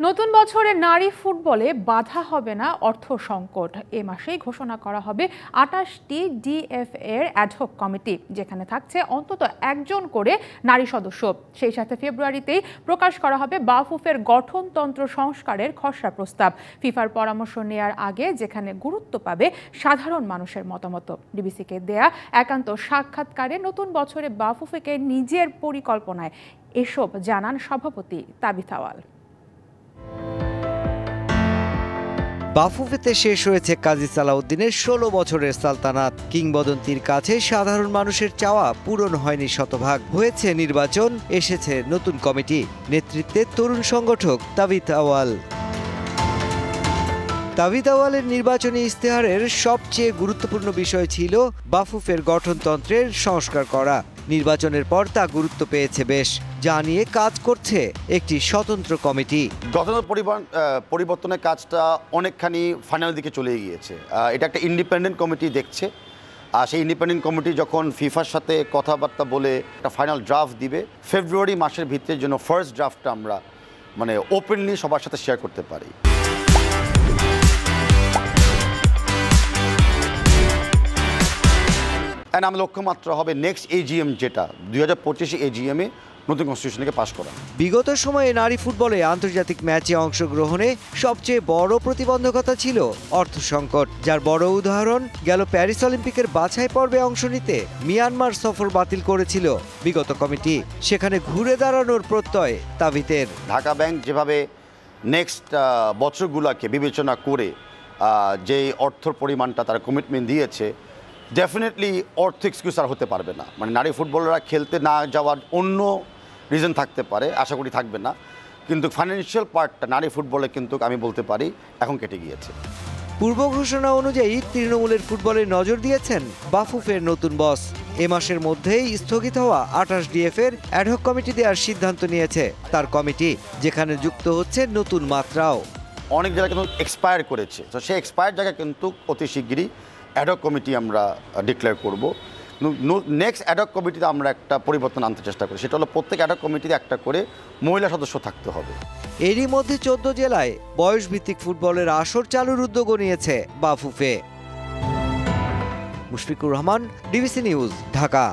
নতুন বছরে নারী ফুটবলে বাধা হবে না অর্থ সংকট। এ মাসেই ঘোষণা করা হবে ২৮টি ডিএফ এর অ্যাডহক কমিটি, যেখানে থাকছে অন্তত একজন করে নারী সদস্য। সেই সাথে ফেব্রুয়ারিতেই প্রকাশ করা হবে বাফুফের গঠনতন্ত্র সংস্কারের খসড়া প্রস্তাব, ফিফার পরামর্শ নেয়ার আগে, যেখানে গুরুত্ব পাবে সাধারণ মানুষের মতামত। ডিবিসিকে দেয়া একান্ত সাক্ষাৎকারে নতুন বছরে বাফুফেকে নিজের পরিকল্পনায় এসব জানান সভাপতি তাবিথ আওয়াল। বাফুফেতে শেষ হয়েছে কাজী সালাউদ্দিনের ১৬ বছরের সালতানাত। কিংবদন্তির কাছে সাধারণ মানুষের চাওয়া পূরণ হয়নি শতভাগ। হয়েছে নির্বাচন, এসেছে নতুন কমিটি, নেতৃত্বে তরুণ সংগঠক তাবিথ আওয়াল। তাবিথ আওয়ালের নির্বাচনী ইশতেহারের সবচেয়ে গুরুত্বপূর্ণ বিষয় ছিল বাফুফের গঠনতন্ত্রের সংস্কার করা। নির্বাচনের পর তা গুরুত্ব পেয়েছে বেশ, যা নিয়ে কাজ করছে একটি স্বতন্ত্র কমিটি। পরিবর্তনের কাজটা অনেকখানি ফাইনাল দিকে চলে গিয়েছে। এটা একটা ইন্ডিপেন্ডেন্ট কমিটি দেখছে, আর সেই ইন্ডিপেন্ডেন্ট কমিটি যখন ফিফার সাথে কথাবার্তা বলে একটা ফাইনাল ড্রাফট দিবে, ফেব্রুয়ারি মাসের ভিতরে জন্য ফার্স্ট ড্রাফটটা আমরা ওপেনলি সবার সাথে শেয়ার করতে পারি। আমার লক্ষ্যমাত্রা হবে নেক্সট এজিএম, যেটা ২০২৫ এজিএমে নতুন কনস্টিটিউশনকে পাস করা। বিগত সময়ে নারী ফুটবলে আন্তর্জাতিক ম্যাচে অংশগ্রহণে সবচেয়ে বড় প্রতিবন্ধকতা ছিল অর্থ সংকট, যার বড় উদাহরণ গেল প্যারিস অলিম্পিকের বাছাই পর্বে অংশ নিতে মিয়ানমার সফর বাতিল করেছিল বিগত কমিটি। সেখানে ঘুরে দাঁড়ানোর প্রত্যয় তাবিথের। ঢাকা ব্যাংক যেভাবে নেক্সট বছরগুলোকে বিবেচনা করে যে অর্থর পরিমাণটা তারা কমিটমেন্ট দিয়েছে, ডেফিনেটলি অর্থ এক্সকিউজ আর হতে পারবে না। নারী ফুটবলাররা খেলতে না যাওয়ার অন্য রিজন থাকতে পারে, আশা করি থাকবে না, কিন্তু ফাইন্যান্সিয়াল পার্টটা নারী ফুটবলে কিন্তু আমি বলতে পারি এখন কেটে গিয়েছে। পূর্ব ঘোষণা অনুযায়ী তৃণমূলের ফুটবলে নজর দিয়েছেন বাফুফের নতুন বস। এ মাসের মধ্যেই স্থগিত হওয়া ২৮ ডিএফ এর অ্যাডহক কমিটি দেওয়ার সিদ্ধান্ত নিয়েছে তার কমিটি, যেখানে যুক্ত হচ্ছে নতুন মাত্রাও। অনেক জায়গায় কিন্তু এক্সপায়ার করেছে, তো সেই এক্সপায়ার জায়গায় কিন্তু অতি শিগগিরই অ্যাডহক কমিটি আমরা ডিক্লেয়ার করব। নেক্সট অ্যাডহক কমিটিতে আমরা একটা পরিবর্তন আনতে চেষ্টা করি, সেটা হলো প্রত্যেক অ্যাডহক কমিটিতে একটা করে মহিলা সদস্য থাকতে হবে। এরই মধ্যে ১৪ জেলায় বয়সভিত্তিক ফুটবলের আসর চালুর উদ্যোগও নিয়েছে বাফুফে। Mushfiqur Rahman, DBC news, Dhaka.